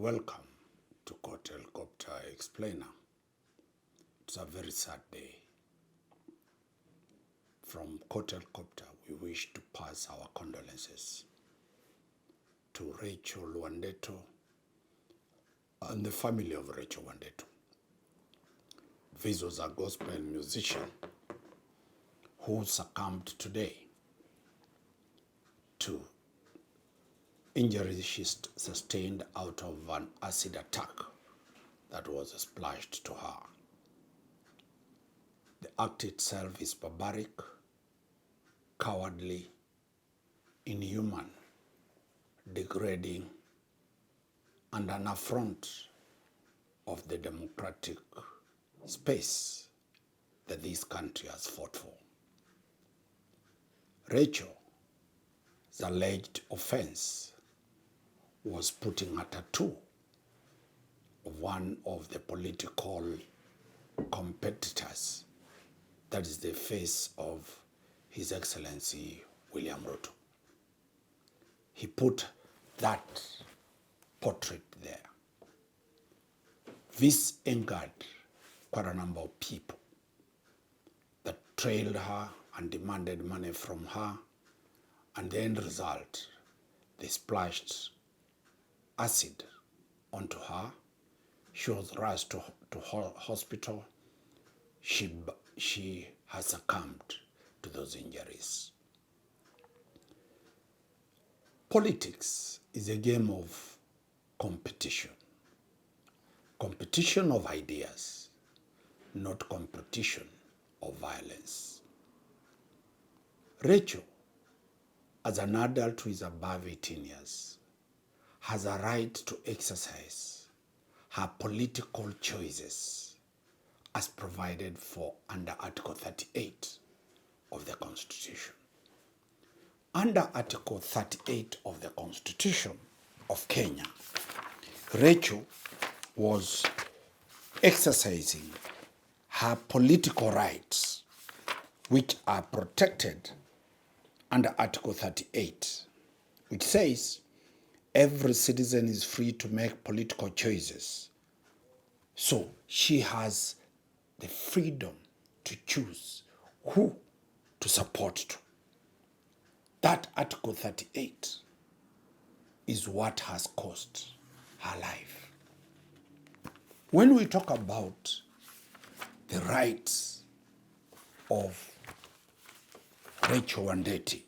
Welcome to Court Helicopter Explainer. It's a very sad day. From Court Helicopter, we wish to pass our condolences to Rachel Wandeto and the family of Rachel Wandeto. This was a gospel musician who succumbed today to injuries she sustained out of an acid attack that was splashed to her. The act itself is barbaric, cowardly, inhuman, degrading, and an affront of the democratic space that this country has fought for. Rachel's alleged offense was putting a tattoo of one of the political competitors, that is the face of His Excellency William Ruto. He put that portrait there. This angered quite a number of people that trailed her and demanded money from her, and the end result, they splashed acid onto her. She was rushed to hospital. She has succumbed to those injuries. Politics is a game of competition. Competition of ideas, not competition of violence. Rachel, as an adult who is above 18 years, has a right to exercise her political choices as provided for under Article 38 of the Constitution. Under Article 38 of the Constitution of Kenya, Rachel was exercising her political rights, which are protected under Article 38, which says every citizen is free to make political choices. So she has the freedom to choose who to support to. That Article 38 is what has cost her life. When we talk about the rights of Rachel Wandeto,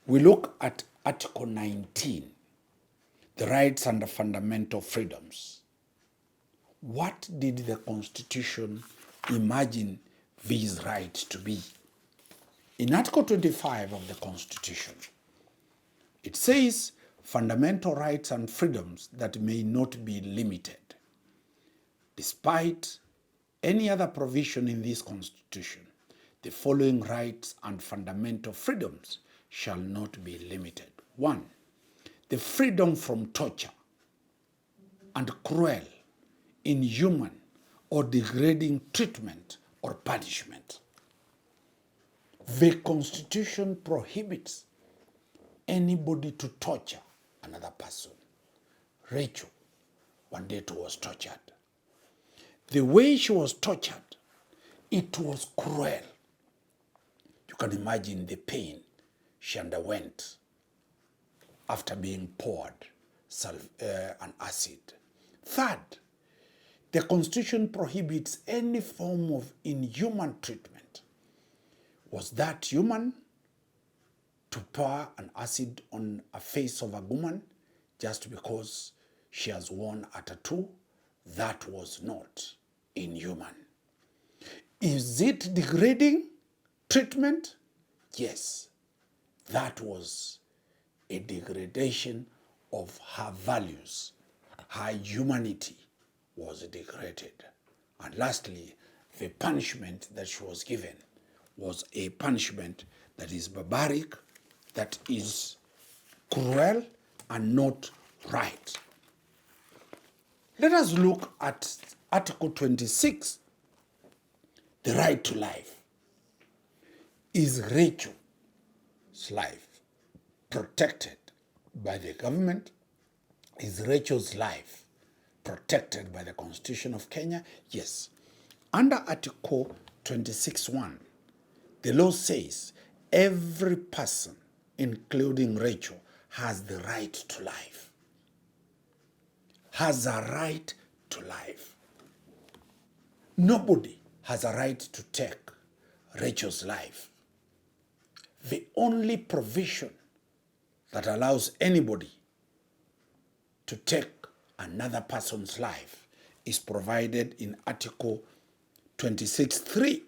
we look at Article 19, the rights and the fundamental freedoms. What did the Constitution imagine these rights to be? In Article 25 of the Constitution, it says fundamental rights and freedoms that may not be limited. Despite any other provision in this Constitution, the following rights and fundamental freedoms shall not be limited. 1. The freedom from torture and cruel, inhuman, or degrading treatment or punishment. The Constitution prohibits anybody to torture another person. Rachel Wandeto was tortured. The way she was tortured, it was cruel. You can imagine the pain she underwent after being poured an acid. Third, the Constitution prohibits any form of inhuman treatment. Was that human to pour an acid on a face of a woman just because she has worn a tattoo? That was not inhuman. Is it degrading treatment? Yes. That was a degradation of her values. Her humanity was degraded. And lastly, the punishment that she was given was a punishment that is barbaric, that is cruel, and not right. Let us look at Article 26, the right to life. Is Rachel's life protected by the government Is Rachel's life protected by the Constitution of Kenya? Yes. Under Article 26(1), the law says every person, including Rachel, has the right to life. Has a right to life. Nobody has a right to take Rachel's life. The only provision that allows anybody to take another person's life is provided in Article 26(3).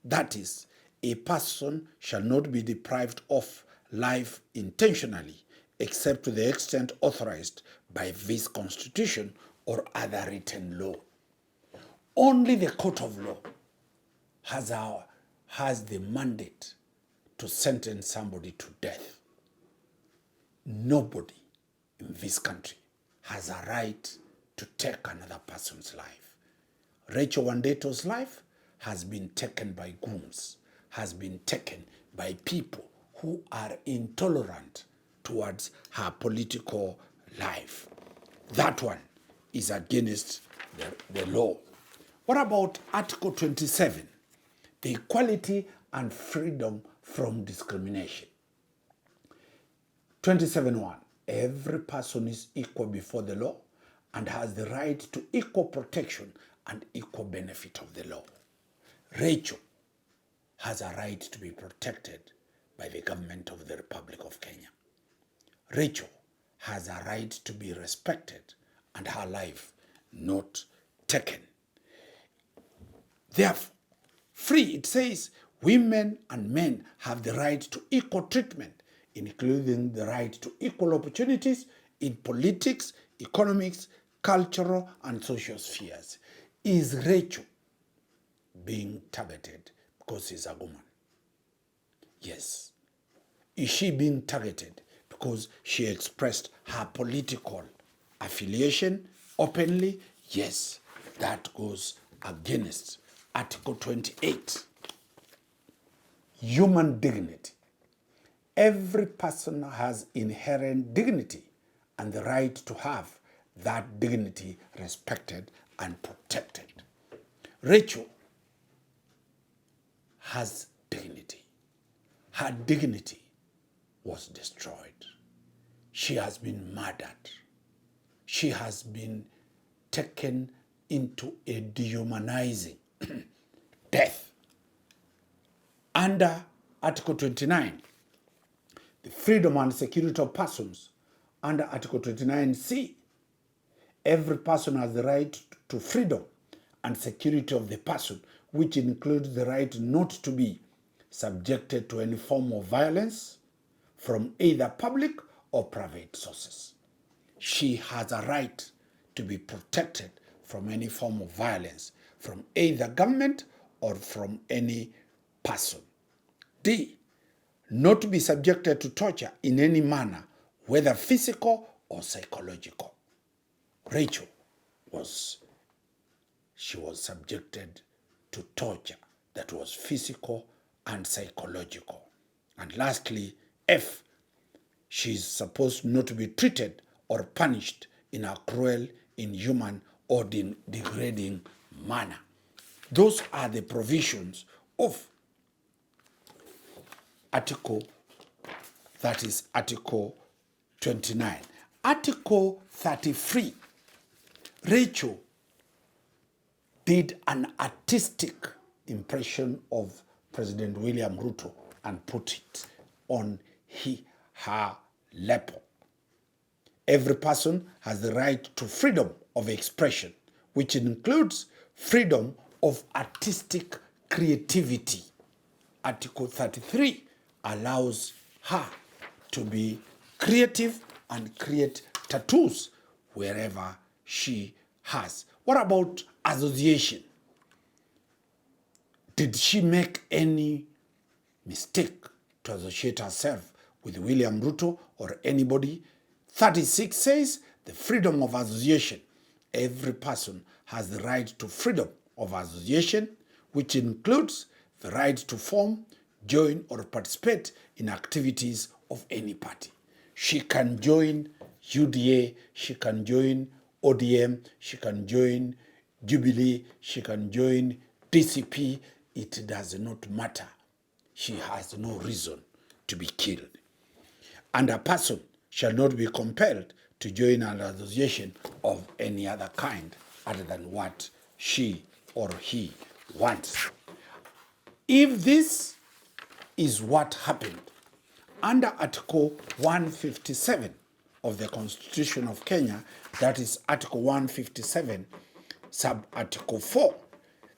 That is, a person shall not be deprived of life intentionally except to the extent authorized by this Constitution or other written law. Only the court of law has the mandate to sentence somebody to death. Nobody in this country has a right to take another person's life. Rachel Wandeto's life has been taken by goons, has been taken by people who are intolerant towards her political life. That one is against the law. What about Article 27, the equality and freedom from discrimination? 27(1), every person is equal before the law and has the right to equal protection and equal benefit of the law. Rachel has a right to be protected by the government of the Republic of Kenya. Rachel has a right to be respected and her life not taken. Therefore, free, it says, women and men have the right to equal treatment, including the right to equal opportunities in politics, economics, cultural, and social spheres. Is Rachel being targeted because she's a woman? Yes. Is she being targeted because she expressed her political affiliation openly? Yes. That goes against Article 28. Human dignity. Every person has inherent dignity and the right to have that dignity respected and protected. Rachel has dignity. Her dignity was destroyed. She has been murdered. She has been taken into a dehumanizing death. Under Article 29, the freedom and security of persons, under Article 29(c), every person has the right to freedom and security of the person, which includes the right not to be subjected to any form of violence from either public or private sources. She has a right to be protected from any form of violence from either government or from any person. D, not to be subjected to torture in any manner, whether physical or psychological. Rachel was subjected to torture that was physical and psychological. And lastly, F, she is supposed not to be treated or punished in a cruel, inhuman, or degrading manner. Those are the provisions of Article 29. Article 33, Rachel did an artistic impression of President William Ruto and put it on her lapel. Every person has the right to freedom of expression, which includes freedom of artistic creativity. Article 33 allows her to be creative and create tattoos wherever she has. What about association? Did she make any mistake to associate herself with William Ruto or anybody? 36 says the freedom of association. Every person has the right to freedom of association, which includes the right to form, join, or participate in activities of any party. She can join UDA, she can join ODM, she can join Jubilee, she can join DCP. It does not matter. She has no reason to be killed. And a person shall not be compelled to join an association of any other kind other than what she or he wants. If this is what happened under Article 157 of the Constitution of Kenya, that is Article 157, sub-Article 4,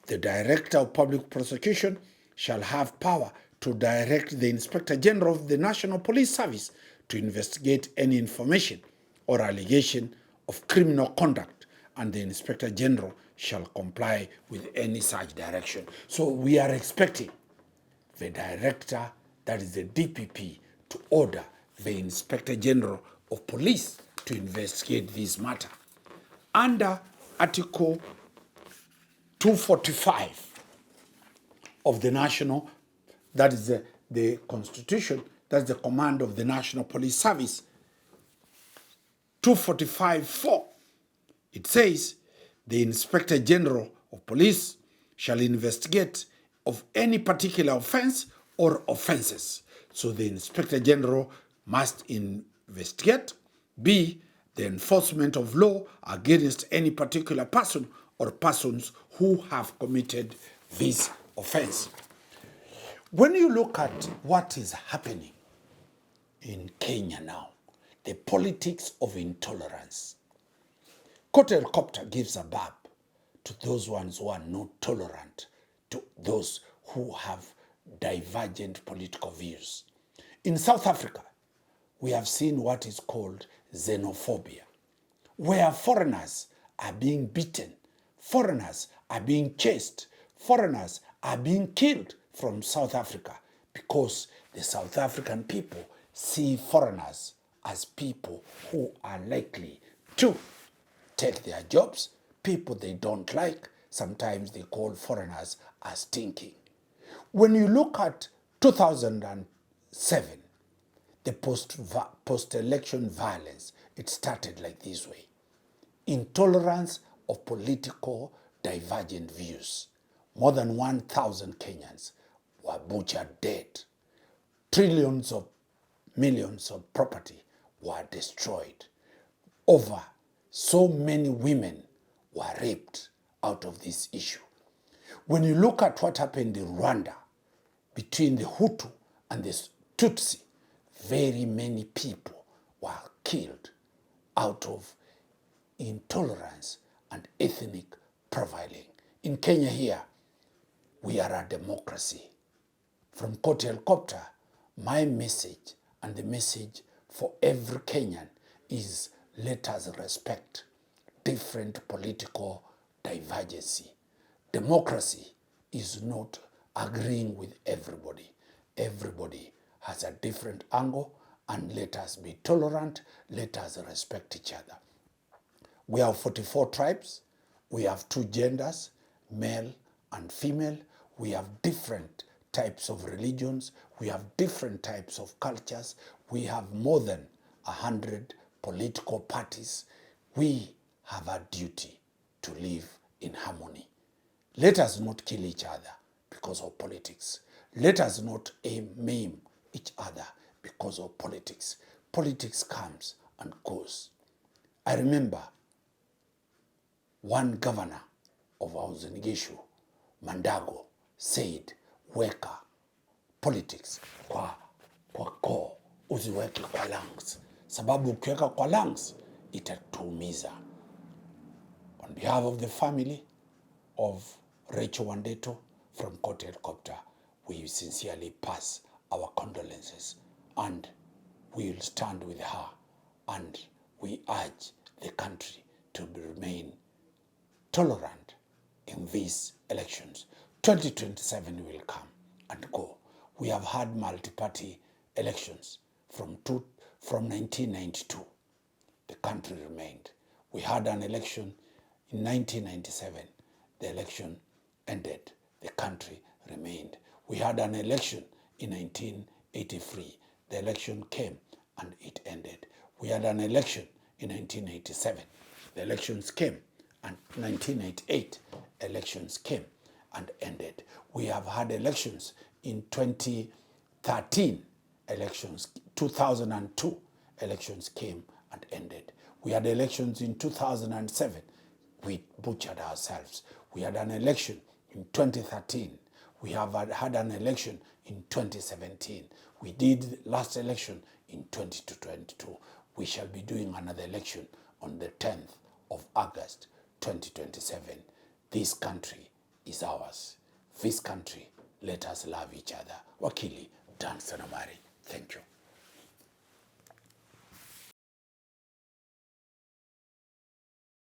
the Director of Public Prosecution shall have power to direct the Inspector General of the National Police Service to investigate any information or allegation of criminal conduct, and the Inspector General shall comply with any such direction. So we are expecting the Director, that is the DPP, to order the Inspector General of Police to investigate this matter. Under Article 245 of the National, that is the Constitution, that's the command of the National Police Service, 245(4), it says, the Inspector General of Police shall investigate of any particular offense or offenses. So the Inspector General must investigate. B, the enforcement of law against any particular person or persons who have committed this offense. When you look at what is happening in Kenya now, the politics of intolerance, Court Helicopter gives a barb to those ones who are not tolerant, to those who have divergent political views. In South Africa, we have seen what is called xenophobia, where foreigners are being beaten, foreigners are being chased, foreigners are being killed from South Africa because the South African people see foreigners as people who are likely to take their jobs, people they don't like. Sometimes they call foreigners as stinking. When you look at 2007, the post-election violence, it started like this way. Intolerance of political divergent views. More than 1,000 Kenyans were butchered dead. Trillions of millions of property were destroyed. Over so many women were raped out of this issue. When you look at what happened in Rwanda between the Hutu and the Tutsi, very many people were killed out of intolerance and ethnic profiling. In Kenya here, we are a democracy. From Court Helicopter, my message and the message for every Kenyan is let us respect different political divergency. Democracy is not agreeing with everybody. Everybody has a different angle, and let us be tolerant, let us respect each other. We have 44 tribes, we have 2 genders, male and female, we have different types of religions, we have different types of cultures, we have more than 100 political parties. We have a duty to live in harmony. Let us not kill each other because of politics. Let us not maim each other because of politics. Politics comes and goes. I remember one governor of our Zengishu, Mandago, said, weka politics kwa koo, usiweke kwa lungs. Sababu ukiweka kwa lungs, itatuumiza. On behalf of the family of Rachel Wandeto from Court Helicopter, we sincerely pass our condolences, and we will stand with her, and we urge the country to remain tolerant in these elections. 2027 will come and go. We have had multi-party elections from 1992. The country remained. We had an election in 1997. The election ended. The country remained. We had an election in 1983. The election came and it ended. We had an election in 1987. The elections came, and 1988 elections came and ended. We have had elections in 2013, elections, 2002 elections came and ended. We had elections in 2007. We butchered ourselves. We had an election in 2013. We have had an election in 2017. We did last election in 2022. We shall be doing another election on the 10th of August 2027. This country is ours. This country, let us love each other. Wakili Dan Omari. Thank you.